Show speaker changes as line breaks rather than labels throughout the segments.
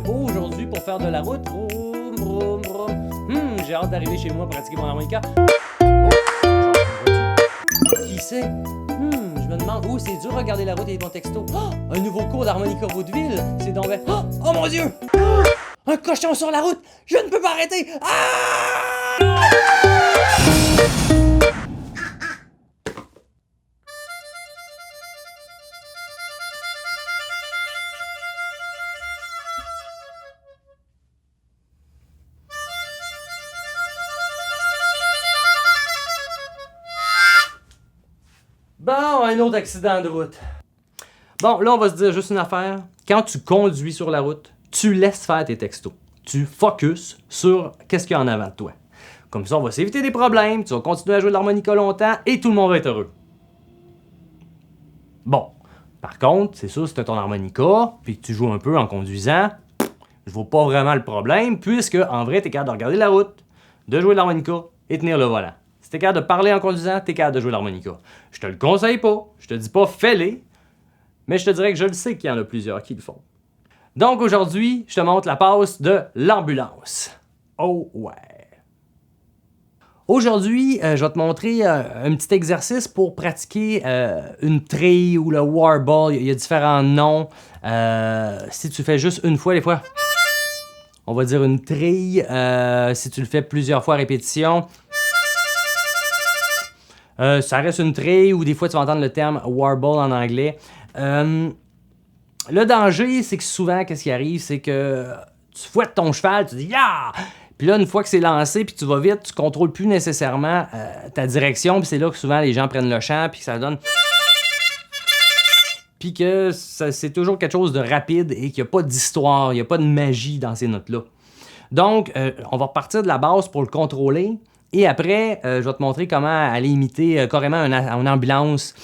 beau aujourd'hui pour faire de la route. Vroom, vroom, vroom. J'ai hâte d'arriver chez moi pour pratiquer mon harmonica. Qui sait? Je me demande. Oh, c'est dur de regarder la route et les bons textos. Oh, un nouveau cours d'harmonica vaudeville. C'est donc ben... Oh mon Dieu! Un cochon sur la route! Je ne peux pas arrêter! Bon, un autre accident de route. Bon, là, on va se dire juste une affaire. Quand tu conduis sur la route, tu laisses faire tes textos. Tu focuses sur qu'est-ce qu'il y a en avant de toi. Comme ça, on va s'éviter des problèmes, tu vas continuer à jouer de l'harmonica longtemps et tout le monde va être heureux. Bon, par contre, c'est sûr, si tu as ton harmonica puis que tu joues un peu en conduisant, je vois pas vraiment le problème puisque, en vrai, tu es capable de regarder la route, de jouer de l'harmonica et tenir le volant. Si t'es capable de parler en conduisant, t'es capable de jouer de l'harmonica. Je te le conseille pas, je te dis pas fais-les, mais je te dirais que je le sais qu'il y en a plusieurs qui le font. Donc aujourd'hui, je te montre la passe de l'ambulance. Oh ouais! Aujourd'hui, je vais te montrer un petit exercice pour pratiquer une trille ou le warble. Il y a différents noms. Si tu fais juste une fois, des fois, on va dire une trille. Si tu le fais plusieurs fois à répétition, ça reste une trille ou des fois tu vas entendre le terme warble en anglais. Le danger, c'est que souvent, qu'est-ce qui arrive, c'est que tu fouettes ton cheval, tu dis « Ya! » Puis là, une fois que c'est lancé, puis tu vas vite, tu contrôles plus nécessairement ta direction, puis c'est là que souvent les gens prennent le champ, puis ça donne... Puis que c'est toujours quelque chose de rapide et qu'il n'y a pas d'histoire, il n'y a pas de magie dans ces notes-là. Donc, on va repartir de la base pour le contrôler. Et après, je vais te montrer comment aller imiter carrément une ambulance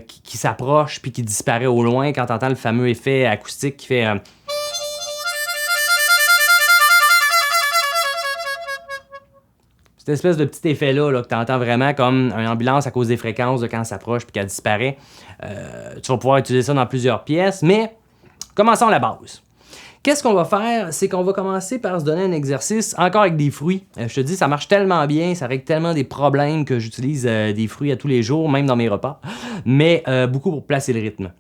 qui s'approche puis qui disparaît au loin quand tu entends le fameux effet acoustique qui fait... Cette espèce de petit effet-là là, que tu entends vraiment comme une ambulance à cause des fréquences de quand elle s'approche puis qu'elle disparaît. Tu vas pouvoir utiliser ça dans plusieurs pièces, mais commençons à la base. Qu'est-ce qu'on va faire? C'est qu'on va commencer par se donner un exercice, encore avec des fruits. Je te dis, ça marche tellement bien, ça règle tellement des problèmes que j'utilise des fruits à tous les jours, même dans mes repas, mais beaucoup pour placer le rythme.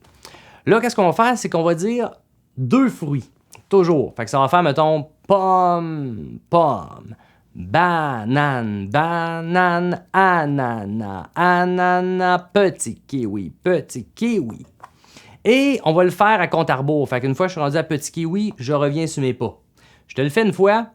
Là, qu'est-ce qu'on va faire? C'est qu'on va dire 2 fruits, toujours. Fait que ça va faire, mettons, pomme, pomme, banane, banane, ananas, ananas, petit kiwi, petit kiwi. Et on va le faire à compte à rebours. Fait qu'une fois que je suis rendu à petit kiwi, je reviens sur mes pas. Je te le fais une fois.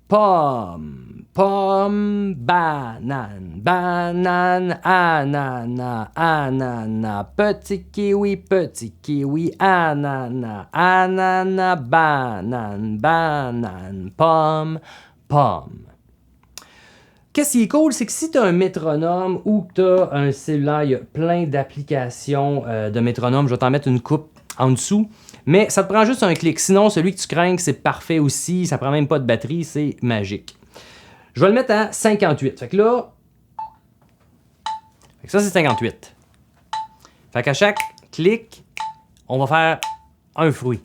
Pomme, pomme, banane, banane, ananas, ananas, petit kiwi, ananas, ananas, banane, banane, pomme, pomme. Qu'est-ce qui est cool, c'est que si tu as un métronome ou que tu as un cellulaire, il y a plein d'applications de métronome. Je vais t'en mettre une coupe en dessous. Mais ça te prend juste un clic. Sinon, celui que tu crains, c'est parfait aussi. Ça prend même pas de batterie, c'est magique. Je vais le mettre à 58. Fait que là... Fait que ça, c'est 58. Fait qu'à chaque clic, on va faire un fruit.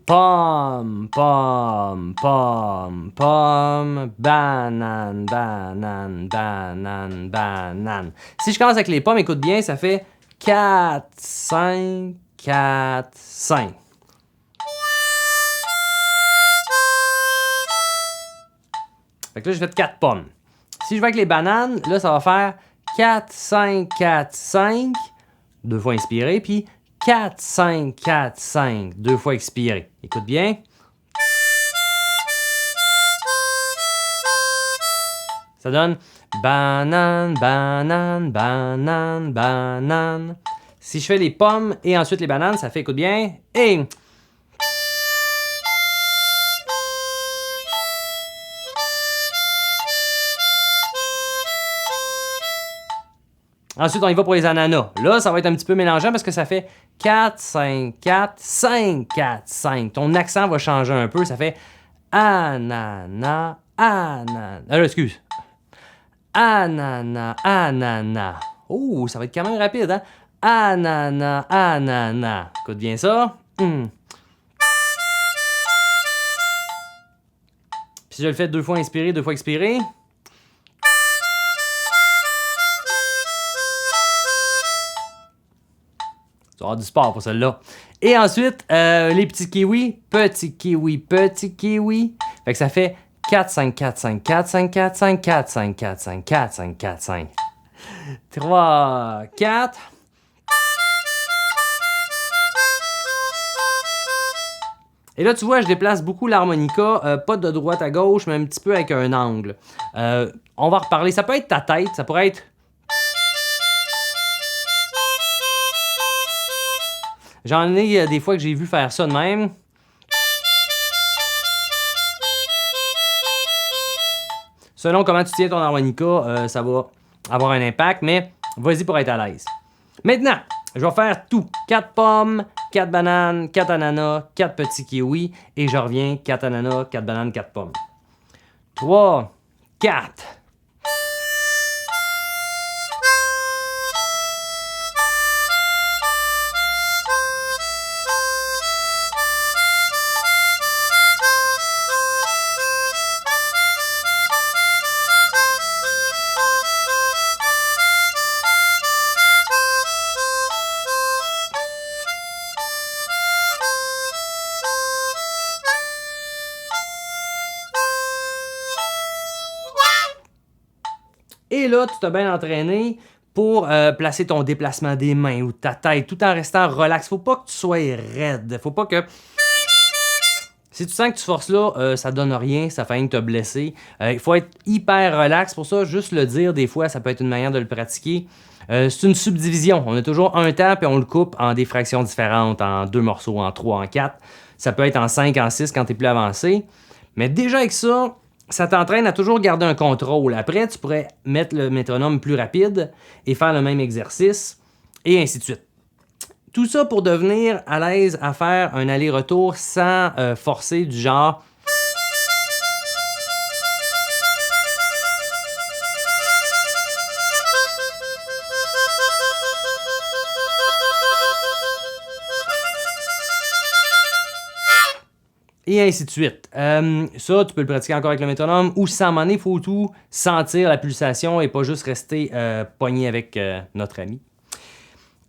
Pomme, pomme, pomme, pomme, banane, banane, banane, banane. Si je commence avec les pommes, écoute bien, ça fait 4, 5, 4, 5. Fait que là, j'ai fait 4 pommes. Si je vais avec les bananes, là, ça va faire 4, 5, 4, 5. 2 fois inspiré, puis 4, 5, 4, 5. 2 fois expiré. Écoute bien. Ça donne banane, banane, banane, banane. Si je fais les pommes et ensuite les bananes, ça fait, écoute bien, et... Ensuite, on y va pour les ananas. Là, ça va être un petit peu mélangeant parce que ça fait 4, 5, 4, 5, 4, 5. Ton accent va changer un peu. Ça fait ananas, ananas. Excuse. Ananas, ananas. Oh, ça va être quand même rapide, hein? Ananas, ananas. Écoute bien ça. Puis si je le fais 2 fois inspiré, 2 fois expiré. Tu vas avoir du sport pour celle-là. Et ensuite, les petits kiwis. Petit kiwi, petit kiwi. Fait que ça fait 4, 5, 4, 5, 4, 5, 4, 5, 4, 5, 4, 5, 4, 5, 4, 5. 3, 4. Et là, tu vois, je déplace beaucoup l'harmonica, pas de droite à gauche, mais un petit peu avec un angle. On va reparler. Ça peut être ta tête, ça pourrait être... J'en ai des fois que j'ai vu faire ça de même. Selon comment tu tiens ton harmonica, ça va avoir un impact, mais vas-y pour être à l'aise. Maintenant, je vais faire tout. 4 pommes, 4 bananes, 4 ananas, 4 petits kiwis, et je reviens, 4 ananas, 4 bananes, 4 pommes. 3, 4. Et là, tu t'as bien entraîné pour placer ton déplacement des mains ou de ta tête tout en restant relax. Faut pas que tu sois raide. Faut pas que... Si tu sens que tu forces là, ça donne rien, ça fait rien te blesser. Il faut être hyper relax. Pour ça, juste le dire, des fois, ça peut être une manière de le pratiquer. C'est une subdivision. On a toujours un temps, puis on le coupe en des fractions différentes, en 2 morceaux, en 3, en 4. Ça peut être en 5, en 6 quand tu es plus avancé. Mais déjà avec ça, ça t'entraîne à toujours garder un contrôle. Après, tu pourrais mettre le métronome plus rapide et faire le même exercice, et ainsi de suite. Tout ça pour devenir à l'aise à faire un aller-retour sans forcer du genre... Et ainsi de suite. Ça, tu peux le pratiquer encore avec le métronome ou sans m'en il faut tout sentir la pulsation et pas juste rester pogné avec notre ami.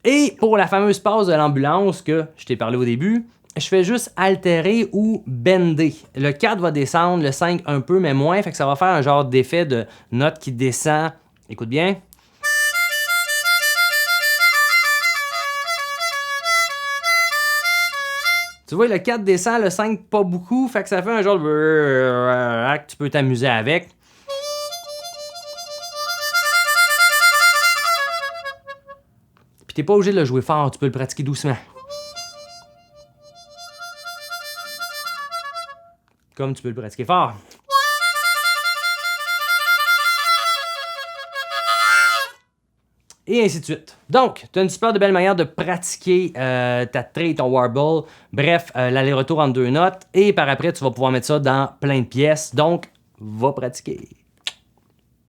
Et pour la fameuse pause de l'ambulance que je t'ai parlé au début, je fais juste altérer ou bender. Le 4 va descendre, le 5 un peu, mais moins, fait que ça va faire un genre d'effet de note qui descend. Écoute bien. Tu vois, le 4 descend, le 5 pas beaucoup, fait que ça fait un genre de... que tu peux t'amuser avec. Puis t'es pas obligé de le jouer fort, tu peux le pratiquer doucement. Comme tu peux le pratiquer fort. Et ainsi de suite. Donc, tu as une super de belle manière de pratiquer ta trait, ton warble. Bref, l'aller-retour entre 2 notes. Et par après, tu vas pouvoir mettre ça dans plein de pièces. Donc, va pratiquer.